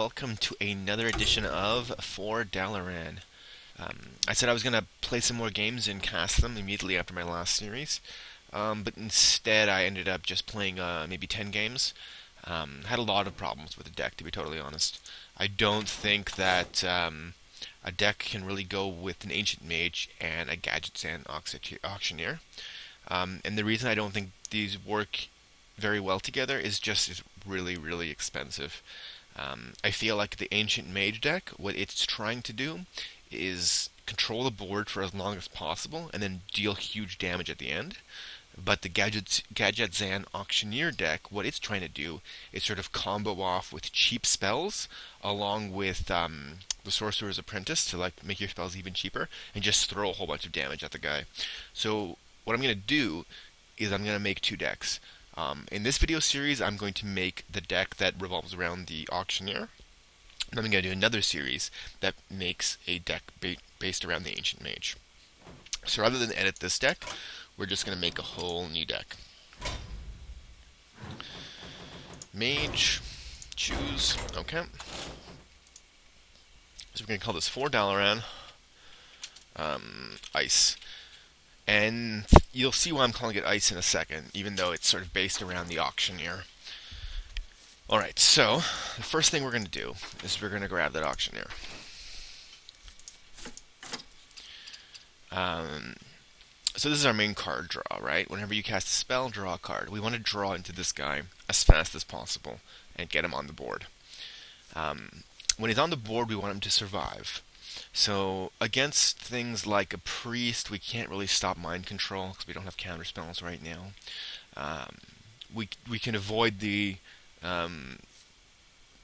welcome to another edition of For Dalaran. I said I was going to play some more games and cast them immediately after my last series, but instead I ended up just playing maybe 10 games. Had a lot of problems with the deck, to be totally honest. I don't think that a deck can really go with an Ancient Mage and a Gadgetzan Auctioneer. And the reason I don't think these work very well together is just it's really, really expensive. I feel like the Ancient Mage deck, what it's trying to do is control the board for as long as possible and then deal huge damage at the end. But the Gadgetzan Auctioneer deck, what it's trying to do is sort of combo off with cheap spells along with the Sorcerer's Apprentice to like make your spells even cheaper and just throw a whole bunch of damage at the guy. So what I'm going to do is I'm going to make two decks. In this video series, I'm going to make the deck that revolves around the Auctioneer. And I'm going to do another series that makes a deck based around the Ancient Mage. So rather than edit this deck, we're just going to make a whole new deck. Mage, choose, okay. So we're going to call this For Dalaran, Ice. And you'll see why I'm calling it Ice in a second, even though it's sort of based around the Auctioneer. Alright, so the first thing we're going to do is we're going to grab that Auctioneer. So this is our main card draw, right? Whenever you cast a spell, draw a card. We want to draw into this guy as fast as possible and get him on the board. When he's on the board, we want him to survive. So against things like a priest, we can't really stop mind control because we don't have counter spells right now. We can avoid the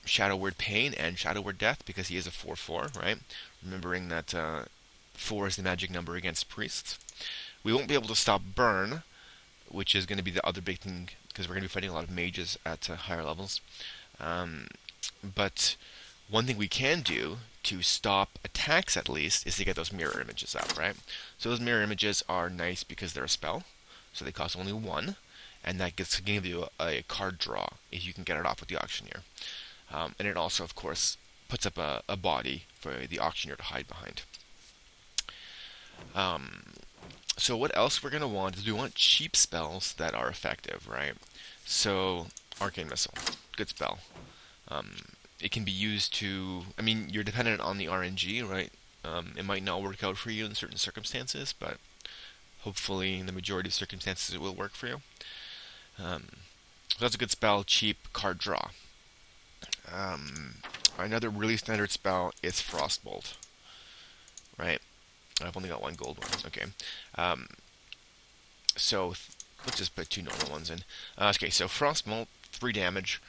Shadow Word Pain and Shadow Word Death because he is a 4/4, right? Remembering that 4 is the magic number against priests. We won't be able to stop Burn, which is going to be the other big thing because we're going to be fighting a lot of mages at higher levels. But one thing we can do to stop attacks at least is to get those mirror images out, right? So those mirror images are nice because they're a spell, so they cost only 1, and that gets to give you a card draw if you can get it off with the Auctioneer. And it also, of course, puts up a body for the Auctioneer to hide behind. So what else we're going to want is we want cheap spells that are effective, right? So Arcane Missile, good spell. It can be used to, I mean, you're dependent on the RNG, right? It might not work out for you in certain circumstances, but hopefully in the majority of circumstances it will work for you. So that's a good spell, cheap, card draw. Another really standard spell is Frostbolt, right? I've only got one gold one, okay. So let's just put 2 normal ones in. Okay, so Frostbolt, 3 damage.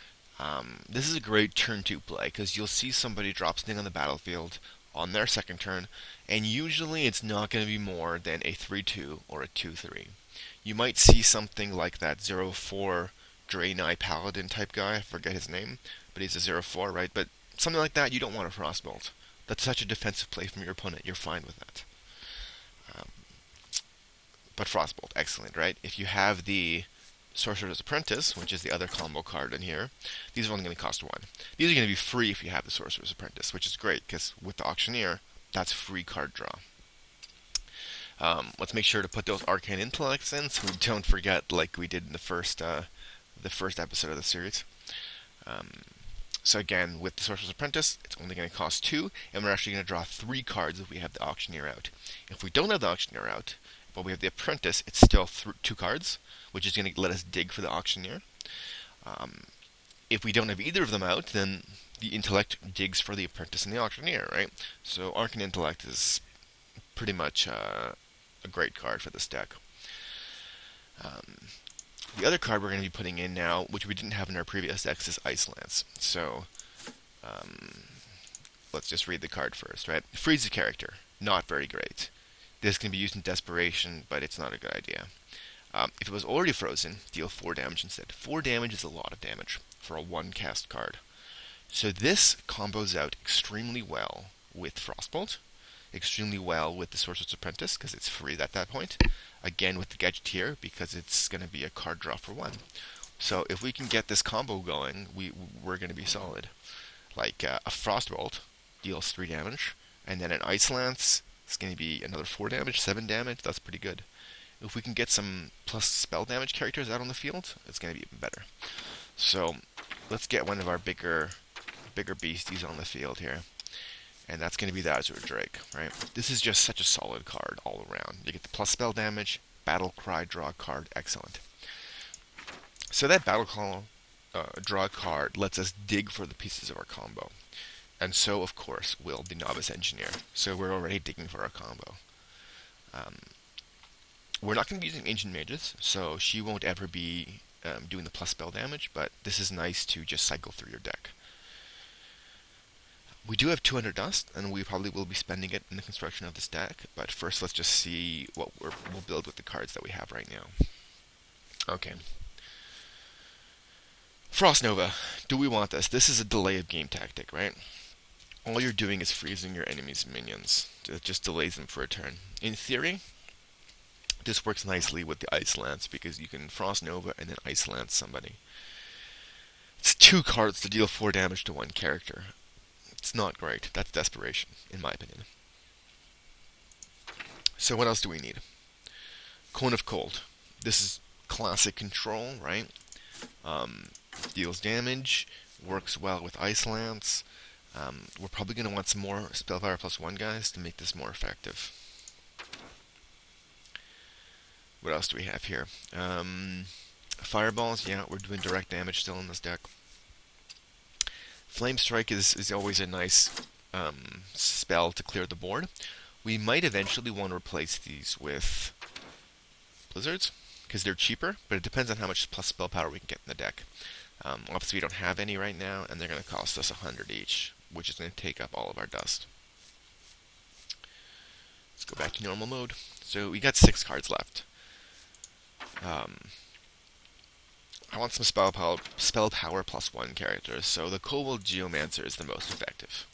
This is a great turn 2 play, because you'll see somebody drop something on the battlefield on their second turn, and usually it's not going to be more than a 3/2 or a 2/3. You might see something like that 0/4 Draenei Paladin type guy, I forget his name, but he's a 0/4, right? But something like that, you don't want a Frostbolt. That's such a defensive play from your opponent, you're fine with that. But Frostbolt, excellent, right? If you have the Sorcerer's Apprentice, which is the other combo card in here, these are only going to cost 1. These are going to be free if you have the Sorcerer's Apprentice, which is great, because with the Auctioneer, that's free card draw. Let's make sure to put those Arcane Intellects in, so we don't forget like we did in the first episode of the series. So again, with the Sorcerer's Apprentice, it's only going to cost 2, and we're actually going to draw 3 cards if we have the Auctioneer out. If we don't have the Auctioneer out, but we have the Apprentice, it's still 2 cards, which is going to let us dig for the Auctioneer. If we don't have either of them out, then the Intellect digs for the Apprentice and the Auctioneer, right? So Arcane Intellect is pretty much a great card for this deck. The other card we're going to be putting in now, which we didn't have in our previous decks, is Ice Lance. So let's just read the card first, right? Freeze the character, not very great. This can be used in desperation, but it's not a good idea. If it was already frozen, deal 4 damage instead. 4 damage is a lot of damage for a 1-cast card. So this combos out extremely well with Frostbolt, extremely well with the Sorcerer's Apprentice, because it's free at that point. Again with the Gadgetzan, because it's going to be a card draw for 1. So if we can get this combo going, we're going to be solid. like a Frostbolt deals 3 damage, and then an Ice Lance is going to be another 4 damage, 7 damage. That's pretty good. If we can get some plus spell damage characters out on the field, it's going to be even better. So let's get one of our bigger beasties on the field here. And that's going to be the Azure Drake, right? This is just such a solid card all around. You get the plus spell damage, battle cry, draw card, excellent. So that battle call, draw card lets us dig for the pieces of our combo. And so, of course, will the Novice Engineer. So we're already digging for our combo. We're not going to be using Ancient Mages, so she won't ever be doing the plus spell damage, but this is nice to just cycle through your deck. We do have 200 dust, and we probably will be spending it in the construction of this deck, but first let's just see what we'll build with the cards that we have right now. Okay. Frost Nova. Do we want this? This is a delay of game tactic, right? All you're doing is freezing your enemy's minions. It just delays them for a turn. In theory, this works nicely with the Ice Lance, because you can Frost Nova and then Ice Lance somebody. It's 2 cards to deal 4 damage to one character. It's not great. That's desperation, in my opinion. So what else do we need? Cone of Cold. This is classic control, right? Deals damage, works well with Ice Lance. We're probably going to want some more Spellfire +1 guys to make this more effective. What else do we have here? Fireballs, yeah, we're doing direct damage still in this deck. Flamestrike is always a nice spell to clear the board. We might eventually want to replace these with Blizzards, because they're cheaper, but it depends on how much plus spell power we can get in the deck. Obviously we don't have any right now, and they're going to cost us 100 each, which is going to take up all of our dust. Let's go back to normal mode. So we got 6 cards left. I want some spell power +1 characters, so the Kobold Geomancer is the most effective.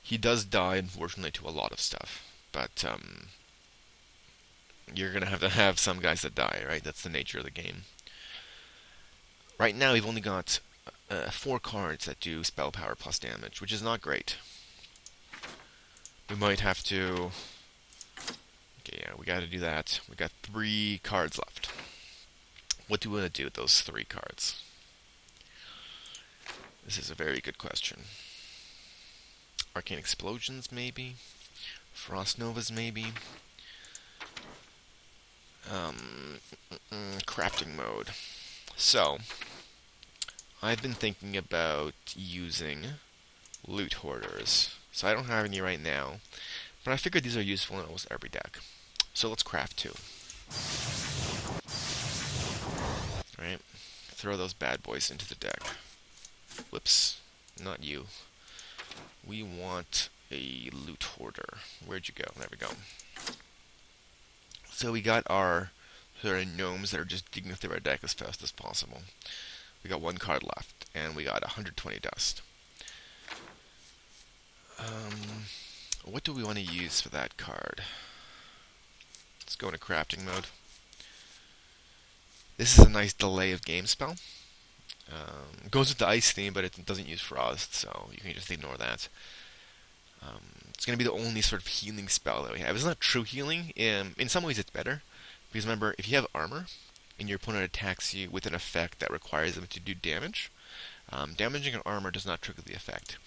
He does die, unfortunately, to a lot of stuff, but you're going to have some guys that die, right? That's the nature of the game. Right now, we've only got 4 cards that do spell power plus damage, which is not great. We might have to... Okay, yeah, we got to do that. We got 3 cards left. What do we want to do with those 3 cards? This is a very good question. Arcane Explosions, maybe? Frost Novas, maybe? Crafting mode. So, I've been thinking about using loot hoarders. So I don't have any right now, but I figured these are useful in almost every deck. So let's craft 2. Right? Throw those bad boys into the deck. Whoops, not you. We want a loot hoarder. Where'd you go? There we go. So we got our sort of gnomes that are just digging through our deck as fast as possible. We got 1 card left, and we got 120 dust. What do we want to use for that card? Let's go into crafting mode. This is a nice delay of game spell. It goes with the ice theme, but it doesn't use frost, so you can just ignore that. It's going to be the only sort of healing spell that we have. It's not true healing. In some ways it's better, because remember, if you have armor, and your opponent attacks you with an effect that requires them to do damage, damaging an armor does not trigger the effect.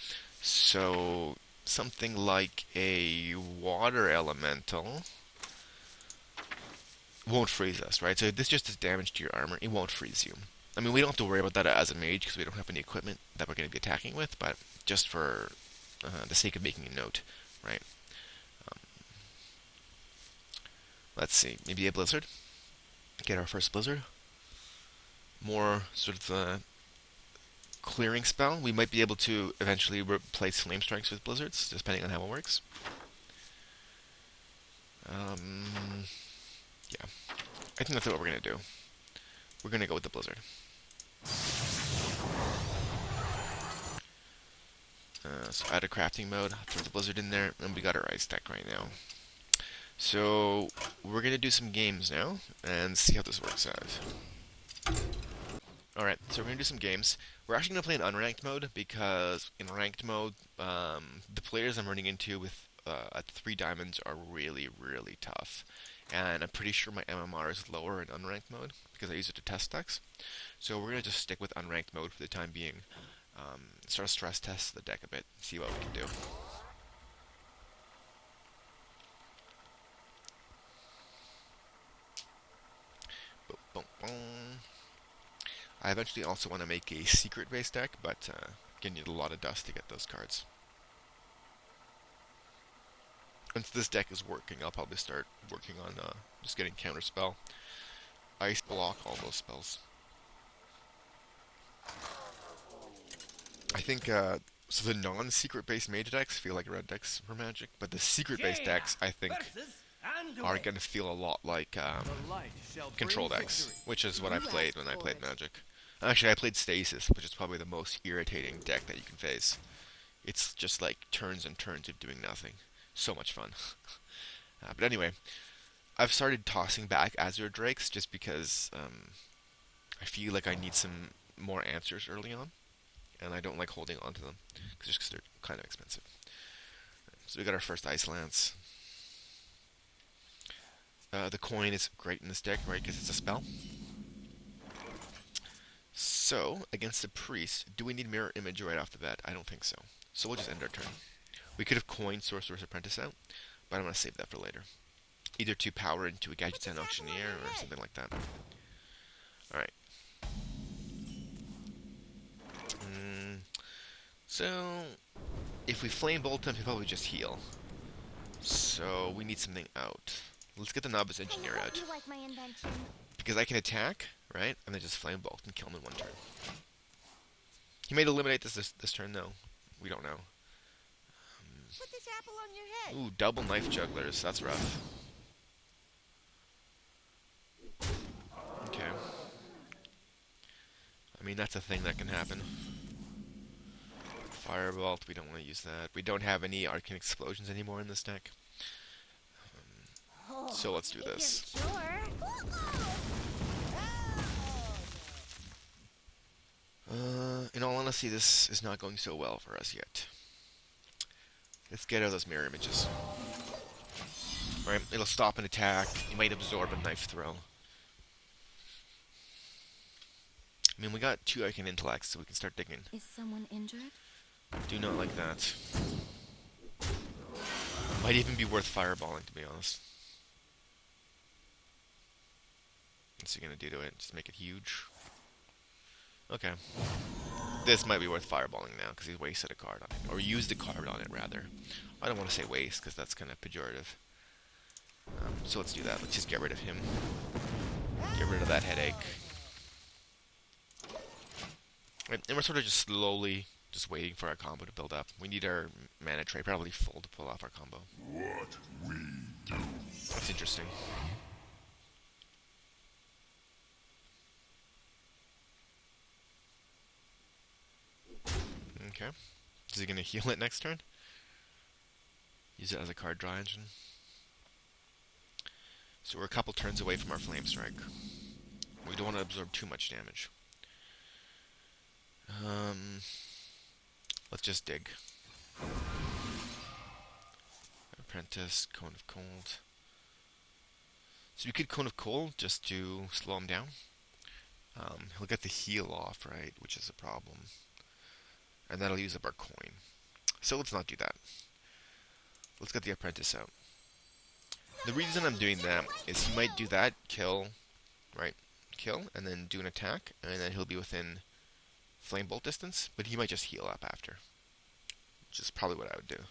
So, something like a water elemental won't freeze us, right? So this just does damage to your armor. It won't freeze you. I mean, we don't have to worry about that as a mage because we don't have any equipment that we're going to be attacking with, but just for the sake of making a note, right? Let's see. Maybe a blizzard. Get our first blizzard. More sort of clearing spell. We might be able to eventually replace Flamestrikes with blizzards, depending on how it works. Yeah. I think that's what we're going to do. We're going to go with the blizzard. So add a crafting mode, throw the blizzard in there, and we got our ice deck right now. So we're going to do some games now, and see how this works out. Alright, so we're going to do some games. We're actually going to play in unranked mode because in ranked mode, the players I'm running into with at 3 diamonds are really, really tough. And I'm pretty sure my MMR is lower in unranked mode because I use it to test decks. So we're going to just stick with unranked mode for the time being. Start to stress test the deck a bit, see what we can do. Boom, boom, boom. I eventually also want to make a secret-based deck, but you need a lot of dust to get those cards. Once this deck is working, I'll probably start working on just getting counterspell, ice block, all those spells. I think so. The non-secret-based mage decks feel like red decks for Magic, but the secret-based decks, I think, are going to feel a lot like control decks, which is what I played when I played Magic. Actually, I played Stasis, which is probably the most irritating deck that you can face. It's just like turns and turns of doing nothing. So much fun. But anyway, I've started tossing back Azure Drakes just because I feel like I need some more answers early on, and I don't like holding on to them just because they're kind of expensive. So we got our first Ice Lance. The coin is great in this deck, right, because it's a spell. So, against a priest, do we need Mirror Image right off the bat? I don't think so. So we'll just end our turn. We could have coined Sorcerer's Apprentice out, but I'm going to save that for later. Either to power into a Gadgetzan Auctioneer or something like that. Alright. So, if we Flamebolt him, he'll probably just heal. So, we need something out. Let's get the Novice Engineer out. Because I can attack, right? And then just Flamebolt and kill him in one turn. He may eliminate this turn, though. We don't know. Put this apple on your head. Ooh, double Knife Jugglers. That's rough. Okay. I mean, that's a thing that can happen. Firebolt, we don't want to use that. We don't have any Arcane Explosions anymore in this deck. So let's do this. In all honesty, this is not going so well for us yet. Let's get out of those mirror images. Right, it'll stop an attack. You might absorb a knife throw. I mean, we got 2 Arcane Intellects, so we can start digging. Is someone injured? Do not like that. Might even be worth fireballing, to be honest. What's he gonna do to it? Just make it huge? Okay. This might be worth fireballing now, because he wasted a card on it. Or used a card on it, rather. I don't want to say waste, because that's kind of pejorative. So let's do that. Let's just get rid of him. Get rid of that headache. And we're sort of just slowly just waiting for our combo to build up. We need our mana tray probably full to pull off our combo. What we do. That's interesting. Okay. Is he going to heal it next turn? Use it as a card draw engine. So we're a couple turns away from our Flamestrike. We don't want to absorb too much damage. Let's just dig. Apprentice, Cone of Cold. So we could Cone of Cold just to slow him down. He'll get the heal off, right, which is a problem. And that'll use up our coin. So let's not do that. Let's get the Apprentice out. The reason I'm doing that is he might do that, kill, right, kill, and then do an attack, and then he'll be within Flamebolt distance, but he might just heal up after. Which is probably what I would do.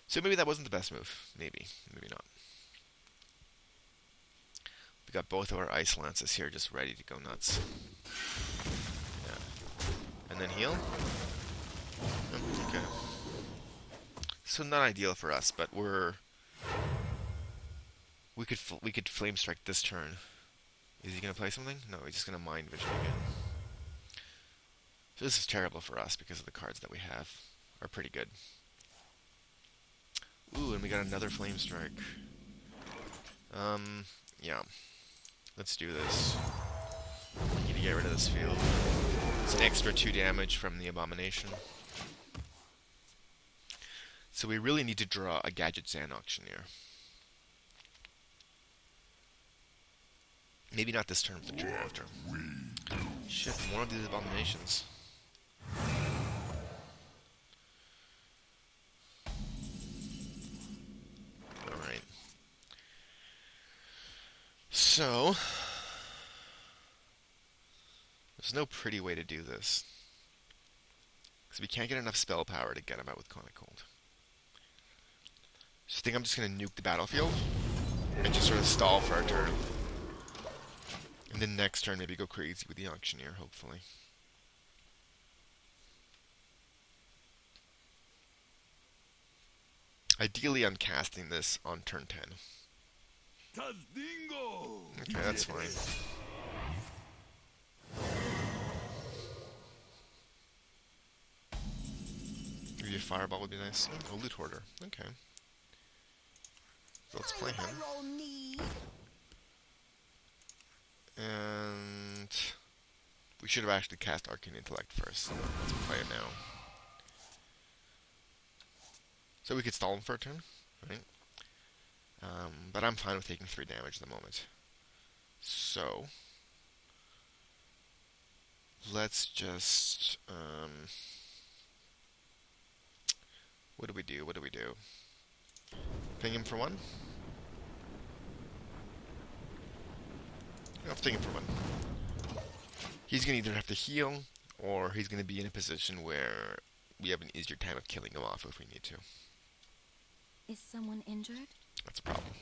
So maybe that wasn't the best move. Maybe. Maybe not. We got both of our Ice Lances here just ready to go nuts. Yeah. And then heal. Oh, okay. So not ideal for us, but we could Flamestrike this turn. Is he gonna play something? No, he's just gonna Mind Vision again. So this is terrible for us because of the cards that we have are pretty good. Ooh, and we got another Flamestrike. Yeah. Let's do this. We need to get rid of this field. It's an extra 2 damage from the Abomination. So we really need to draw a Gadgetzan Auctioneer. Maybe not this turn, but the turn after. Shit, more of these Abominations. Alright. So, there's no pretty way to do this. Because we can't get enough spell power to get him out with Conic Cold. So I think I'm just going to nuke the battlefield and just sort of stall for our turn. And then next turn maybe go crazy with the Auctioneer, hopefully. Ideally I'm casting this on turn 10. Okay, that's fine. Maybe a Fireball would be nice. Oh, Loot Hoarder. Okay. So let's play him. And we should have actually cast Arcane Intellect first. Let's play it now. So we could stall him for a turn, right? But I'm fine with taking 3 damage at the moment. So let's just what do we do? Ping him for 1? I'll ping him for 1. He's going to either have to heal, or he's going to be in a position where we have an easier time of killing him off if we need to. Is someone injured? That's a problem.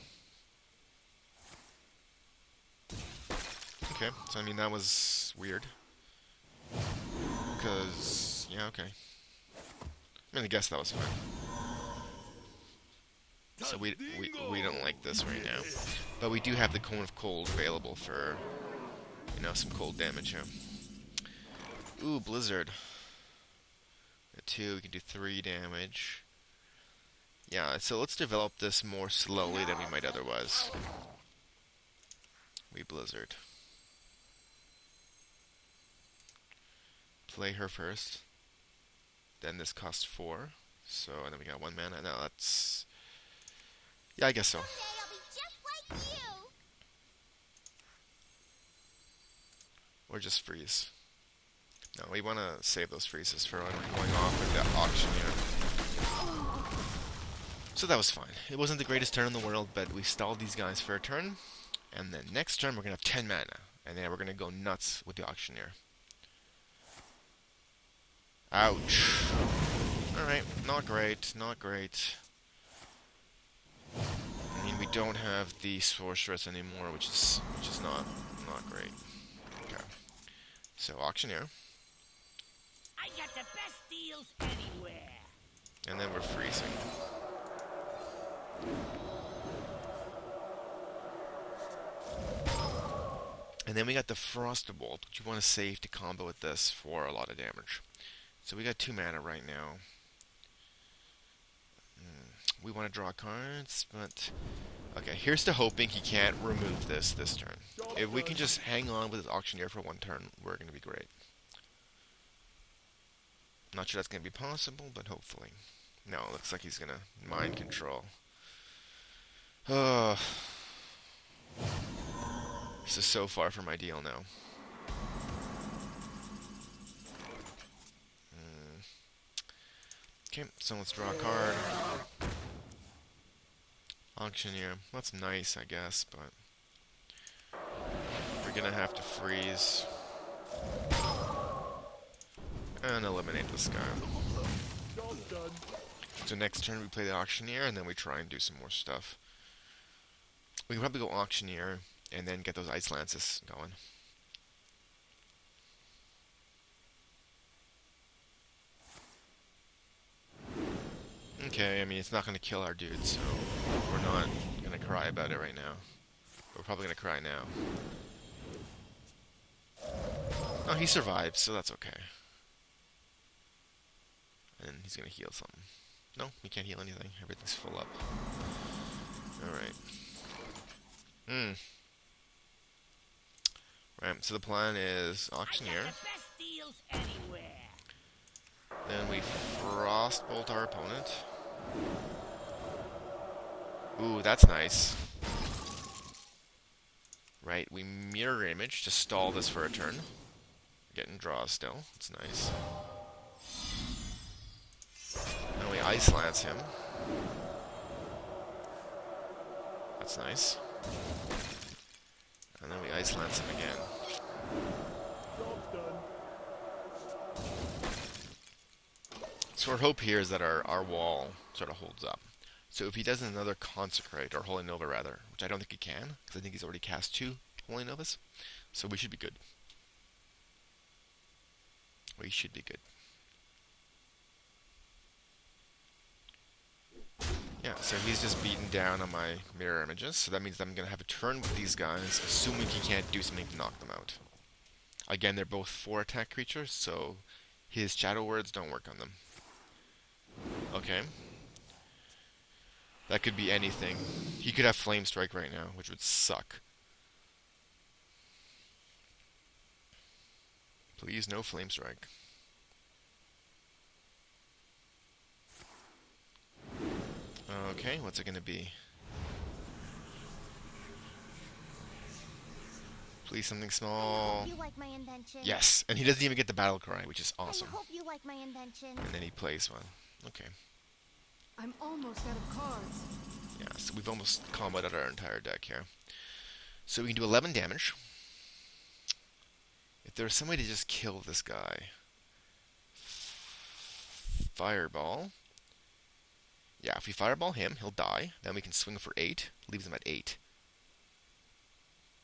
Okay, so I mean that was weird. Because, yeah, okay. I mean, I guess that was fine. So we don't like this right now. But we do have the Cone of Cold available for, you know, some cold damage here. Ooh, Blizzard. At 2, we can do 3 damage. Yeah, so let's develop this more slowly than we might otherwise. We Blizzard. Play her first. Then this costs 4. So, and then we got 1 mana. No, that's... Yeah, I guess so. Someday I'll be just like you. Or just freeze. No, we want to save those freezes for when we're going off with the Auctioneer. So that was fine. It wasn't the greatest turn in the world, but we stalled these guys for a turn. And then next turn we're going to have 10 mana. And then we're going to go nuts with the Auctioneer. Ouch. Alright, not great, not great. I mean, we don't have the Sorceress anymore, which is not great. Okay. So, Auctioneer. I got the best deals anywhere. And then we're freezing. And then we got the Frostbolt, which you want to save to combo with this for a lot of damage. So we got 2 mana right now. We want to draw cards, but... Okay, here's to hoping he can't remove this turn. If we can just hang on with his Auctioneer for 1 turn, we're going to be great. Not sure that's going to be possible, but hopefully. No, it looks like he's going to mind control. Oh. This is so far from ideal now. Okay, so let's draw a card. Auctioneer. That's nice, I guess, but we're gonna have to freeze and eliminate this guy. So next turn we play the Auctioneer, and then we try and do some more stuff. We can probably go Auctioneer and then get those Ice Lances going. Okay, I mean, it's not going to kill our dude, so we're not going to cry about it right now. We're probably going to cry now. Oh, he survived, so that's okay. And he's going to heal something. No, he can't heal anything. Everything's full up. Alright. Alright, so the plan is I got Auctioneer. the best deals anywhere. Then we Frostbolt our opponent. Ooh, that's nice. Right, we Mirror Image to stall this for a turn. Getting draws still. That's nice. And we Ice Lance him. That's nice. And then we Ice Lance him again. So our hope here is that our wall sort of holds up. So if he does another Consecrate, or Holy Nova rather, which I don't think he can, because I think he's already cast 2 Holy Novas, so we should be good. We should be good. Yeah, so he's just beaten down on my mirror images, so that means that I'm going to have a turn with these guys, assuming he can't do something to knock them out. Again, they're both 4 attack creatures, so his Shadow Words don't work on them. Okay. That could be anything. He could have Flamestrike right now, which would suck. Please, no Flamestrike. Okay, what's it gonna be? Please, something small. You like my invention. Yes, and he doesn't even get the battle cry, which is awesome. I hope you like my invention. And then he plays one. Okay. I'm almost out of cards. Yeah, so we've almost comboed out our entire deck here. So we can do 11 damage. If there was some way to just kill this guy. Fireball. Yeah, if we fireball him, he'll die. Then we can swing for 8. Leaves him at 8.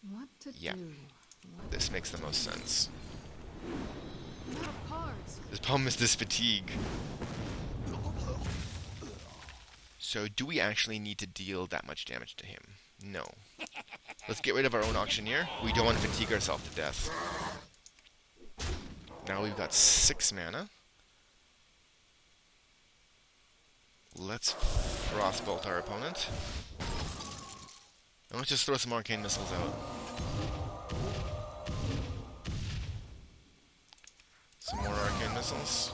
What to Yeah. do? This makes the most sense. I'm out of cards. His problem is this fatigue. So do we actually need to deal that much damage to him? No. Let's get rid of our own Auctioneer. We don't want to fatigue ourselves to death. Now we've got 6 mana. Let's Frostbolt our opponent. And let's just throw some Arcane Missiles out. Some more Arcane Missiles.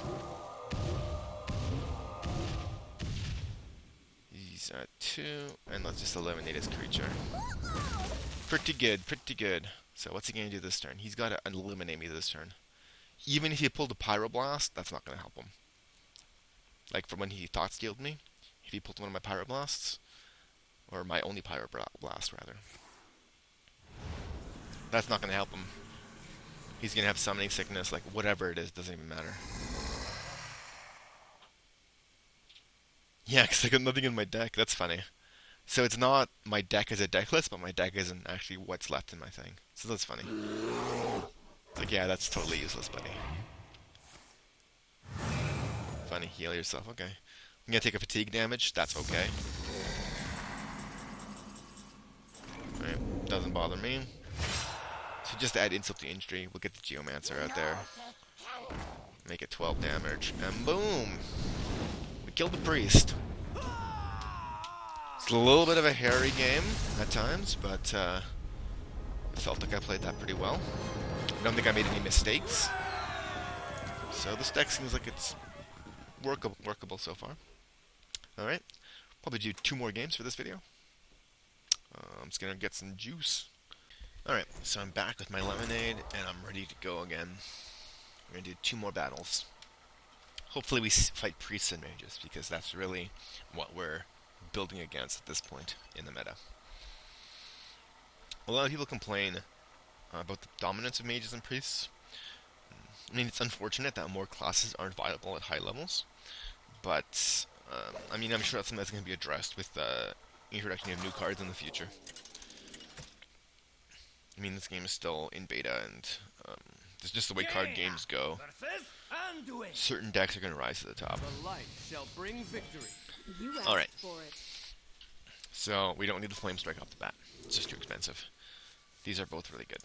He's at 2, and let's just eliminate his creature. Pretty good, pretty good. So what's he going to do this turn? He's got to eliminate me this turn. Even if he pulled a Pyroblast, that's not going to help him. Like from when he Thought Stealed me, if he pulled one of my Pyroblasts, or my only Pyroblast rather, that's not going to help him. He's going to have Summoning Sickness, like whatever it is, doesn't even matter. Yeah, because I got nothing in my deck, that's funny. So it's not my deck as a deck list, but my deck isn't actually what's left in my thing. So that's funny. It's like, yeah, that's totally useless, buddy. Funny, heal yourself, okay. I'm gonna take a fatigue damage, that's okay. Alright, doesn't bother me. So just to add insult to injury, we'll get the Geomancer out there. Make it 12 damage, and boom! We killed the priest. It's a little bit of a hairy game at times, but I felt like I played that pretty well. I don't think I made any mistakes. So this deck seems like it's workable so far. Alright, probably do 2 more games for this video. I'm just going to get some juice. Alright, so I'm back with my lemonade, and I'm ready to go again. We're going to do 2 more battles. Hopefully we fight priests and mages, because that's really what we're building against at this point in the meta. A lot of people complain about the dominance of mages and priests. I mean, it's unfortunate that more classes aren't viable at high levels, but I mean, I'm sure that's something that's going to be addressed with the introduction of new cards in the future. I mean, this game is still in beta, and it's just the way card games go. Certain decks are going to rise to the top. The light shall bring victory. You asked Alright. for it. So, we don't need the Flamestrike off the bat. It's just too expensive. These are both really good.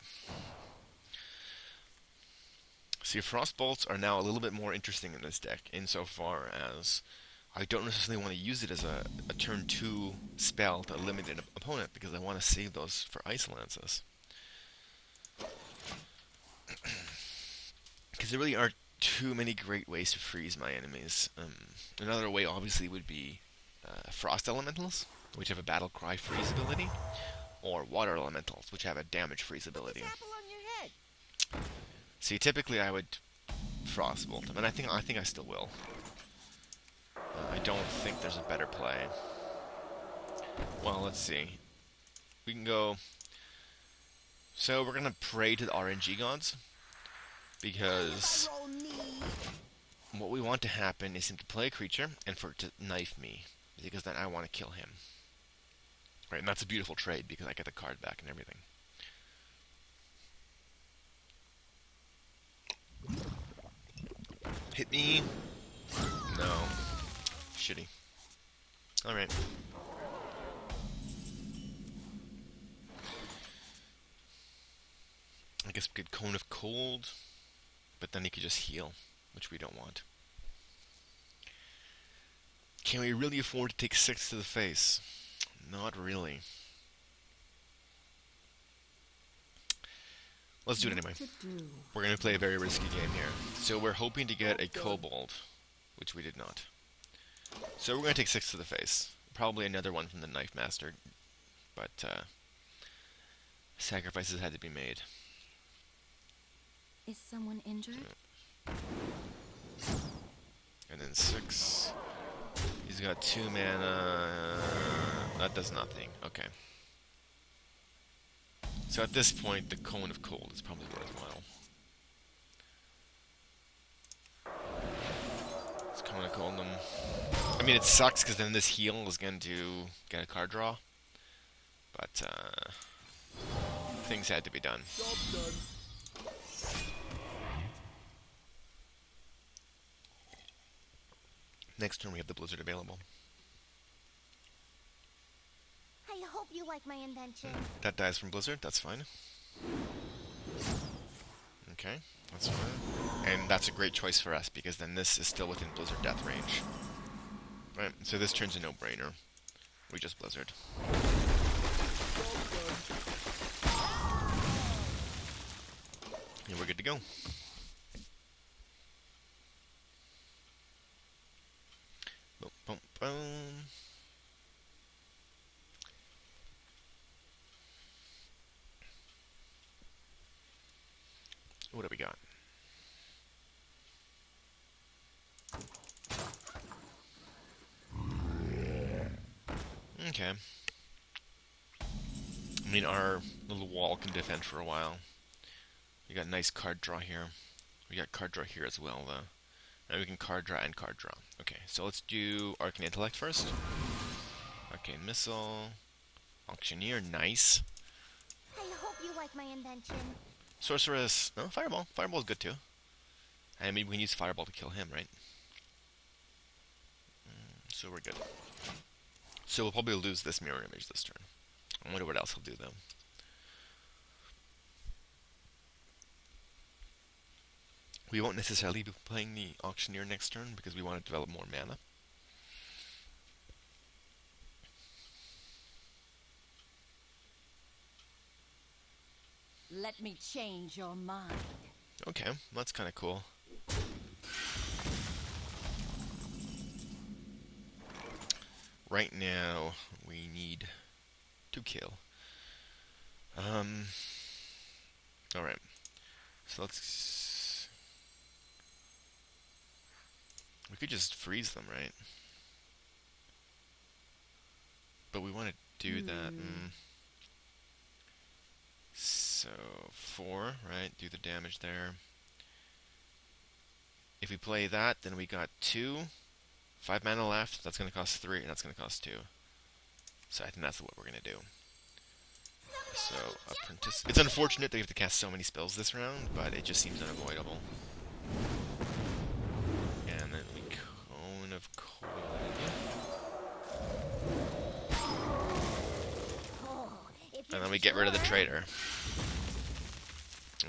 See, Frostbolts are now a little bit more interesting in this deck, insofar as I don't necessarily want to use it as a turn 2 spell to eliminate an opponent, because I want to save those for Ice Lances. Because there really aren't too many great ways to freeze my enemies. Another way, obviously, would be Frost Elementals, which have a Battle Cry freeze ability, or Water Elementals, which have a damage freeze ability. Apple on your head. See, typically I would Frostbolt them, and I think I still will. I don't think there's a better play. Well, let's see. We can go... So we're gonna pray to the RNG gods, because Roll me. what we want to happen is him to play a creature, and for it to knife me, because then I want to kill him. Right, and that's a beautiful trade, because I get the card back and everything. Hit me. No. Shitty. Alright. I guess we could Cone of Cold, but then he could just heal, which we don't want. Can we really afford to take 6 to the face? Not really. Let's do it anyway. We're going to play a very risky game here. So we're hoping to get a Kobold, which we did not. So we're going to take 6 to the face. Probably another one from the Knife Master, but sacrifices had to be made. Is someone injured? And then 6. He's got 2 mana. That does nothing. Okay. So at this point, the Cone of Cold is probably worthwhile. Let's Cone of Cold them. I mean, it sucks because then this heal is going to get a card draw. But things had to be done. Next turn we have the Blizzard available. I hope you like my invention. That dies from Blizzard, that's fine. Okay, that's fine. And that's a great choice for us, because then this is still within Blizzard death range. Right, so this turn's a no-brainer. We just Blizzard. And we're good to go. Boom, boom, boom. What do we got? Okay. I mean, our little wall can defend for a while. We got nice card draw here. We got card draw here as well, though. Now we can card draw and card draw. Okay, so let's do Arcane Intellect first. Arcane Missile. Auctioneer, nice. I hope you like my invention. Sorcerer is... No, Fireball. Fireball is good too. I mean, we can use Fireball to kill him, right? So we're good. So we'll probably lose this mirror image this turn. I wonder what else he'll do, though. We won't necessarily be playing the Auctioneer next turn, because we want to develop more mana. Let me change your mind. Okay, that's kind of cool. Right now, we need to kill. Alright. So let's... We could just freeze them, right? But we want to do that. So, 4, right? Do the damage there. If we play that, then we got 2. 5 mana left. That's going to cost 3, and that's going to cost 2. So I think that's what we're going to do. So, Apprentice. It's unfortunate that we have to cast so many spells this round, but it just seems unavoidable. And then we Cone of Cold. And then we get rid of the traitor.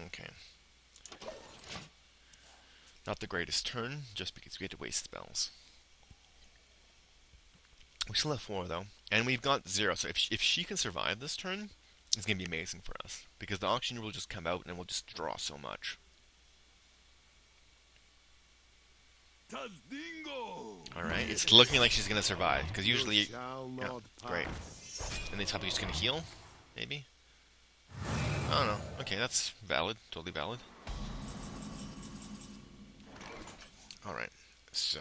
Okay. Not the greatest turn, just because we had to waste spells. We still have 4, though. And we've got 0, so if she can survive this turn, is going to be amazing for us. Because the Auctioneer will just come out and we'll just draw so much. Alright, it's looking like she's going to survive. Because usually... Yeah, great. And it's probably just going to heal? Maybe? I don't know. Okay, that's valid. Totally valid. Alright, so...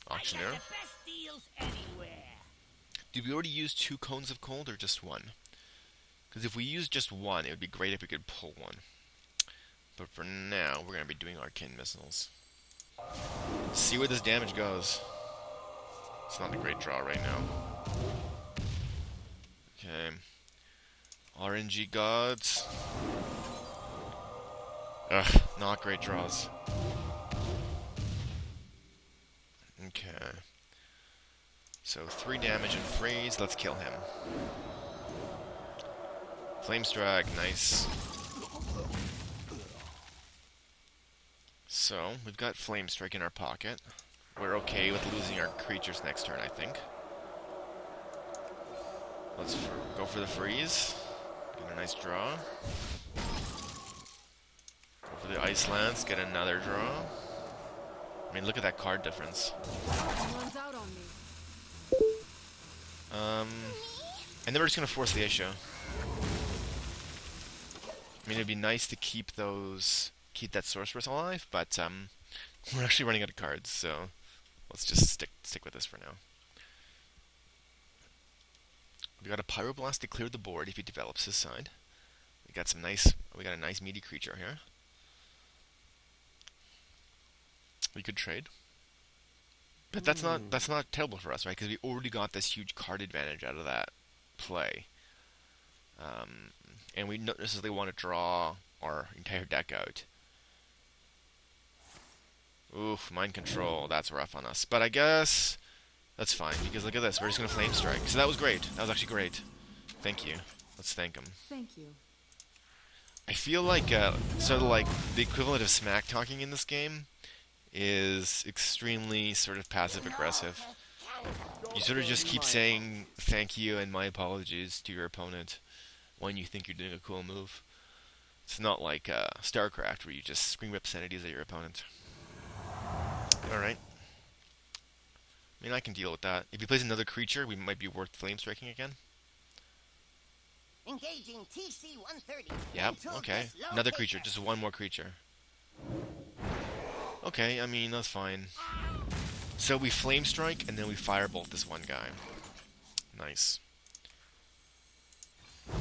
Auctioneer. I got the best deals anywhere. Did we already use 2 cones of cold or just 1? Because if we use just 1, it would be great if we could pull 1. But for now, we're going to be doing Arcane Missiles. See where this damage goes. It's not a great draw right now. Okay. RNG Gods. Ugh, not great draws. Okay. So 3 damage and freeze. Let's kill him. Flamestrike, nice. So, we've got Flamestrike in our pocket. We're okay with losing our creatures next turn, I think. Let's go for the freeze. Get a nice draw. Go for the Ice Lance, get another draw. I mean, look at that card difference. Runs out on me. And then we're just going to force the issue. I mean, it'd be nice to keep that Sorceress alive, but we're actually running out of cards, so let's just stick with this for now. We got a Pyroblast to clear the board if he develops his side. We got a nice meaty creature here. We could trade. But that's not terrible for us, right? Because we already got this huge card advantage out of that play. And we don't necessarily want to draw our entire deck out. Oof, Mind Control, that's rough on us. But I guess that's fine, because look at this, we're just going to Flamestrike. So that was great. That was actually great. Thank you. Let's thank him. Thank you. I feel like, sort of like, the equivalent of smack talking in this game is extremely sort of passive-aggressive. You sort of just keep saying thank you and my apologies to your opponent when you think you're doing a cool move. It's not like StarCraft where you just scream obscenities at your opponent. Alright. I mean, I can deal with that. If he plays another creature, we might be worth Flamestriking again. Engaging TC-130. Yep, okay. Another creature, just one more creature. Okay, I mean, that's fine. So we Flamestrike, and then we Firebolt this one guy. Nice. I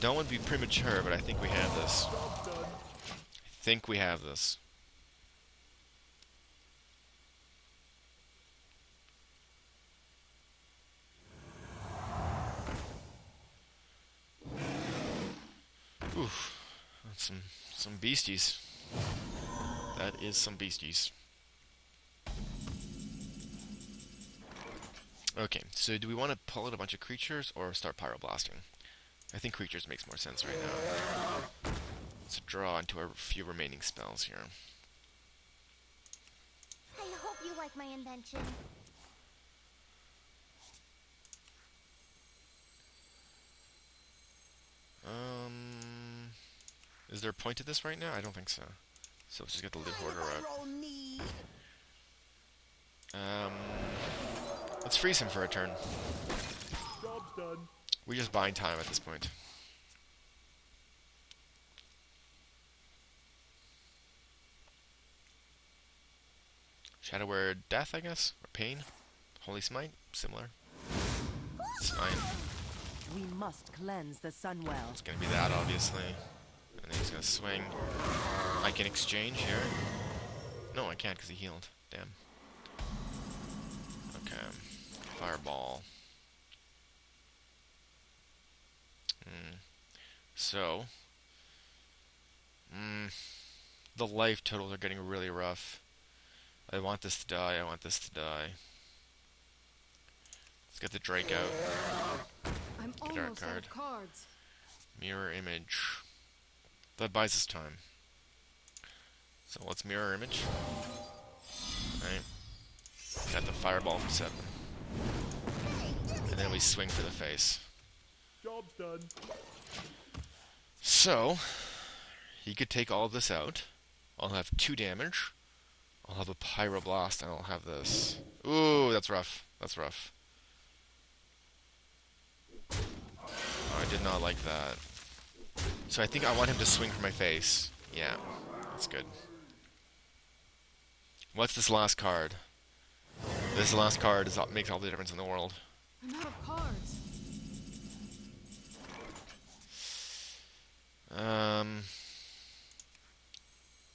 don't want to be premature, but I think we have this. I think we have this. Oof. That's some beasties. That is some beasties. Okay, so do we want to pull out a bunch of creatures or start Pyroblasting? I think creatures makes more sense right now. Let's draw into our few remaining spells here. I hope you like my invention. Is there a point to this right now? I don't think so. So let's just get the Hoarder out. Let's freeze him for a turn. Job's done. We're just buying time at this point. Shadowware Death, I guess? Or Pain? Holy Smite? Similar. It's fine. We must cleanse the Sunwell. It's gonna be that, obviously. And then he's gonna swing. I can exchange here. No, I can't because he healed. Damn. Okay. Fireball. So. The life totals are getting really rough. I want this to die, I want this to die. Let's get the Drake out. I'm Get our almost out card. of cards. Mirror Image. That buys us time. So let's Mirror Image. Right. Got the Fireball for 7. And then we swing for the face. Job done. So, he could take all of this out. I'll have 2 damage. I'll have a Pyroblast, and I'll have this. Ooh, that's rough. That's rough. Oh, I did not like that. So I think I want him to swing for my face. Yeah, that's good. What's this last card? This last card makes all the difference in the world. I'm out of cards.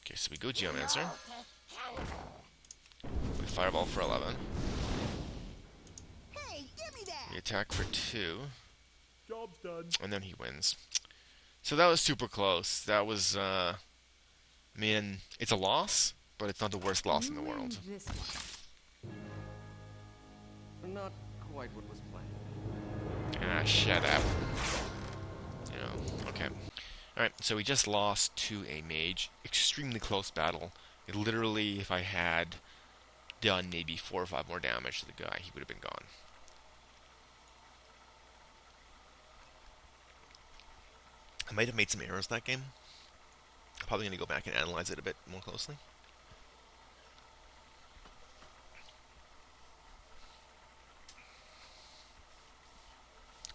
Okay, so we go Geomancer. We Fireball for 11. Hey, give me that! We attack for 2. Job's done. And then he wins. So that was super close. That was, I mean, it's a loss, but it's not the worst loss in the world. This one. Not quite what was planned. Ah, shut up. You know, okay. Alright, so we just lost to a mage. Extremely close battle. It literally, if I had done maybe 4 or 5 more damage to the guy, he would have been gone. I might have made some errors that game. I'm probably going to go back and analyze it a bit more closely.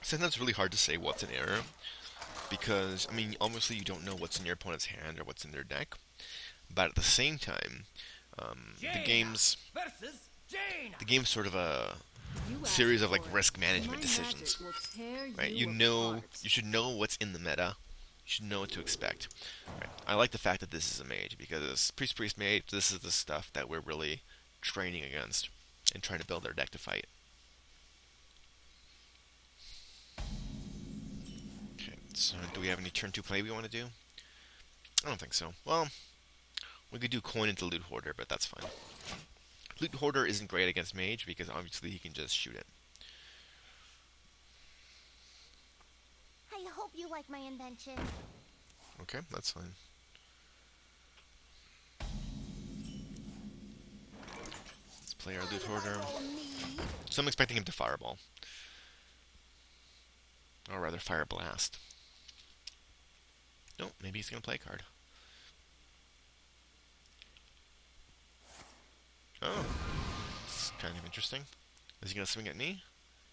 Sometimes it's really hard to say what's an error, because, I mean, obviously you don't know what's in your opponent's hand or what's in their deck, but at the same time, the game's sort of a series of, like, risk management decisions, right? You should know what's in the meta. You should know what to expect. Right. I like the fact that this is a mage, because Priest mage, this is the stuff that we're really training against and trying to build our deck to fight. Okay, so do we have any turn 2 play we want to do? I don't think so. Well, we could do coin into Loot Hoarder, but that's fine. Loot Hoarder isn't great against mage, because obviously he can just shoot it. I hope you like my invention. Okay, that's fine. Let's play our Loot Hoarder. So I'm expecting him to Fireball. Or rather, Pyroblast. No, maybe he's going to play a card. Oh, it's kind of interesting. Is he going to swing at me?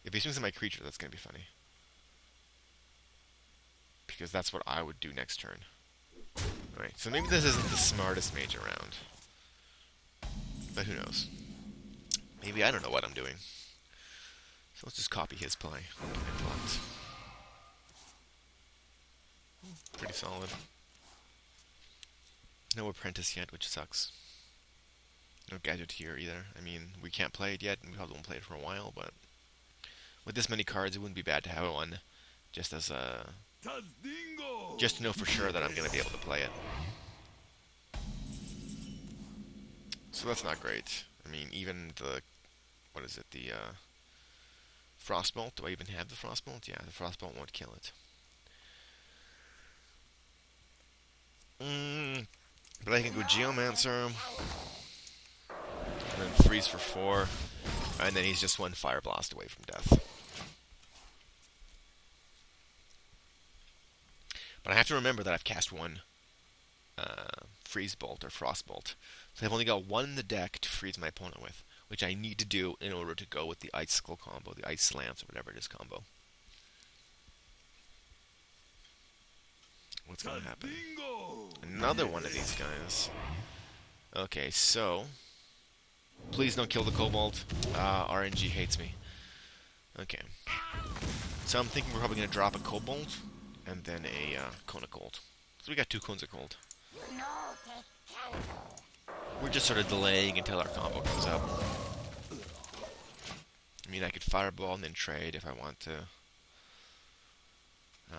If he swings at my creature, that's going to be funny. Because that's what I would do next turn. Alright, so maybe this isn't the smartest mage around. But who knows? Maybe I don't know what I'm doing. So let's just copy his play. Intellect. Pretty solid. No Apprentice yet, which sucks. No Gadgetzan either. I mean, we can't play it yet, and we probably won't play it for a while, but with this many cards, it wouldn't be bad to have one just as a... just to know for sure that I'm going to be able to play it. So that's not great. I mean, even the... what is it? The Frostbolt? Do I even have the Frostbolt? Yeah, the Frostbolt won't kill it. But I can go Geomancer, and then freeze for 4, and then he's just 1 Fireblast away from death. But I have to remember that I've cast 1 Freeze Bolt or Frostbolt. So I've only got 1 in the deck to freeze my opponent with, which I need to do in order to go with the Icicle combo, the Ice Lance, or whatever it is combo. What's going to happen? Another one of these guys. Okay, so... please don't kill the Kobold. RNG hates me. Okay. So I'm thinking we're probably going to drop a Kobold, and then a Cone of Cold. So we got 2 Cones of Cold. We're just sort of delaying until our combo comes up. I mean, I could Fireball and then trade if I want to.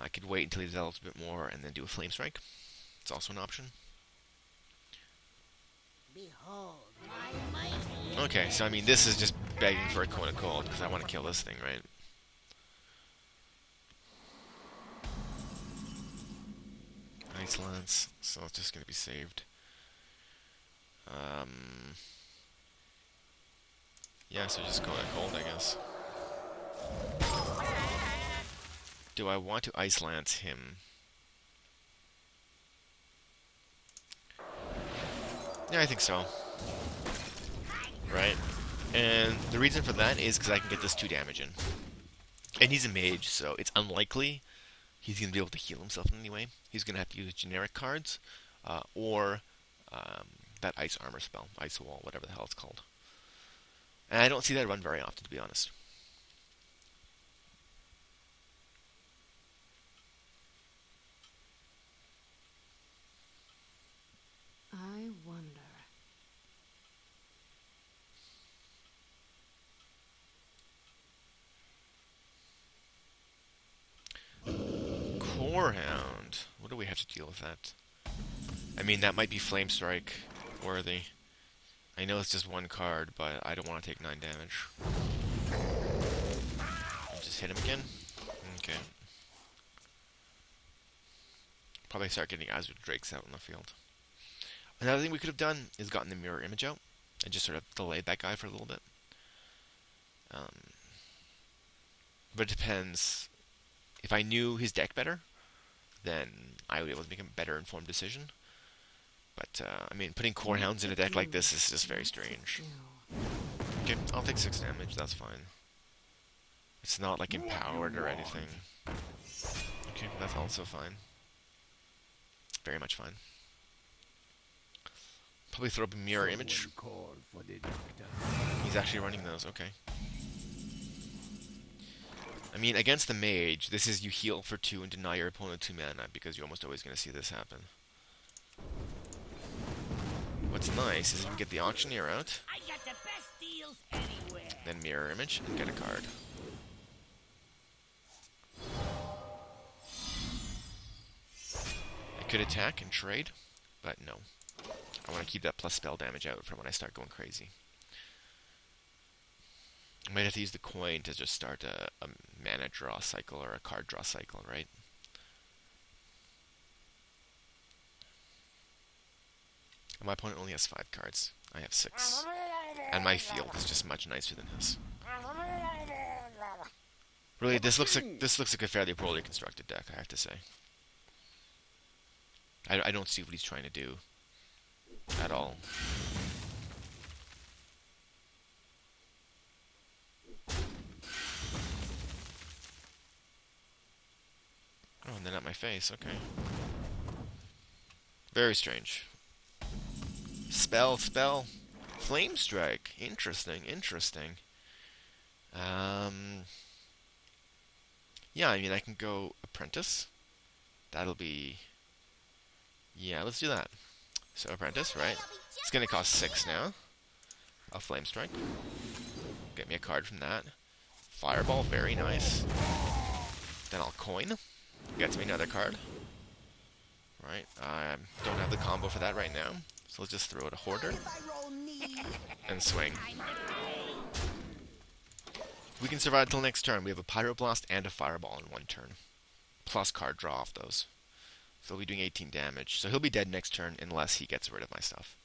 I could wait until he develops a bit more and then do a Flamestrike. It's also an option. Behold my mighty. Okay, so I mean, this is just begging for a Cone of Cold, because I want to kill this thing, right? Ice Lance, so it's just going to be saved. Yeah, so just Cone of Cold, I guess. Do I want to Ice Lance him? Yeah, I think so. Right? And the reason for that is because I can get this 2 damage in. And he's a mage, so it's unlikely he's going to be able to heal himself in any way. He's going to have to use generic cards, or that Ice Armor spell, Ice Wall, whatever the hell it's called. And I don't see that run very often, to be honest. I wonder. Corehound. What do we have to deal with that? I mean, that might be Flamestrike worthy. I know it's just 1 card, but I don't want to take 9 damage. Just hit him again? Okay. Probably start getting Azure Drakes out in the field. Another thing we could have done is gotten the mirror image out and just sort of delayed that guy for a little bit. But it depends. If I knew his deck better, then I would be able to make a better informed decision. But, I mean, putting Corehounds in a deck like this is just very strange. Okay, I'll take 6 damage, that's fine. It's not, like, empowered or anything. Okay, that's also fine. Very much fine. Probably throw up a mirror image. He's actually running those, okay. I mean, against the mage, this is you heal for 2 and deny your opponent 2 mana, because you're almost always going to see this happen. What's nice is you can get the Auctioneer out, I got the best deals anywhere. then mirror image, and get a card. I could attack and trade, but no. I want to keep that plus spell damage out for when I start going crazy. I might have to use the coin to just start a mana draw cycle or a card draw cycle, right? And my opponent only has 5 cards. I have 6. And my field is just much nicer than his. Really, this looks like a fairly poorly constructed deck, I have to say. I don't see what he's trying to do at all. Oh, and then at my face, okay. Very strange. Spell. Flamestrike. Interesting. Yeah, I mean, I can go Apprentice. That'll be... Yeah, let's do that. So Apprentice, right? It's gonna cost 6 now. I'll Flamestrike. Get me a card from that. Fireball, very nice. Then I'll coin. Gets me another card. Right, I don't have the combo for that right now. So let's just throw it a Hoarder. And swing. We can survive till next turn. We have a Pyroblast and a Fireball in 1 turn. Plus card draw off those. So he'll be doing 18 damage. So he'll be dead next turn unless he gets rid of my stuff.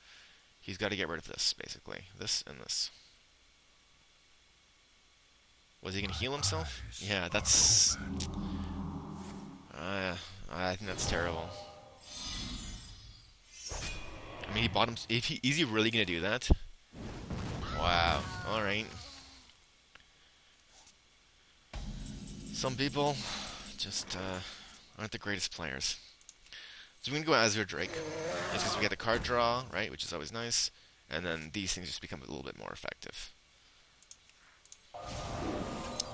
He's got to get rid of this, basically. This and this. Was he going to heal himself? Yeah, that's... I think that's terrible. I mean, he bought him... Is he really going to do that? Wow. Alright. Some people just aren't the greatest players. So we're going to go Azure Drake. Just because we get the card draw, right, which is always nice. And then these things just become a little bit more effective.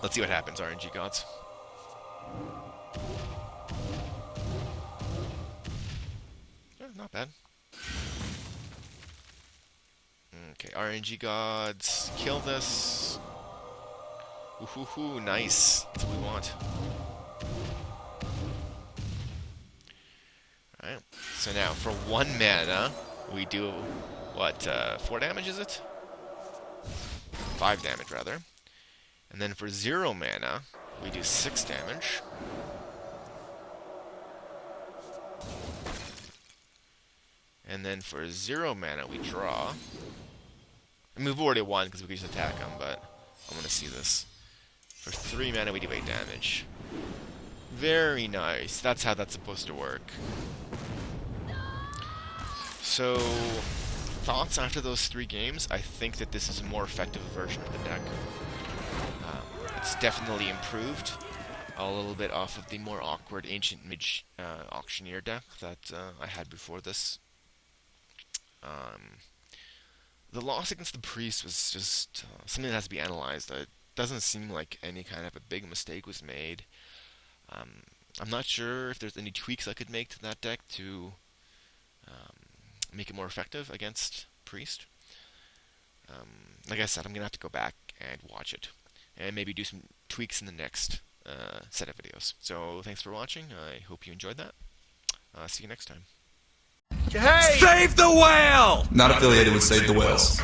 Let's see what happens, RNG gods. Yeah, not bad. Okay, RNG gods, kill this. Ooh, nice. That's what we want. Alright, so now for 1 mana, we do, what, 4 damage is it? 5 damage, rather. And then for 0 mana, we do 6 damage. And then for 0 mana, we draw. I mean, we've already won because we can just attack them, but I want to see this. For 3 mana, we do 8 damage. Very nice. That's how that's supposed to work. So, thoughts after those 3 games? I think that this is a more effective version of the deck. It's definitely improved a little bit off of the more awkward Ancient Mage Auctioneer deck that I had before this. The loss against the Priest was just something that has to be analyzed. It doesn't seem like any kind of a big mistake was made. I'm not sure if there's any tweaks I could make to that deck to make it more effective against Priest. Like I said, I'm going to have to go back and watch it. And maybe do some tweaks in the next set of videos. So thanks for watching. I hope you enjoyed that. See you next time. Hey! Save the whale! Not affiliated with Save the Whales.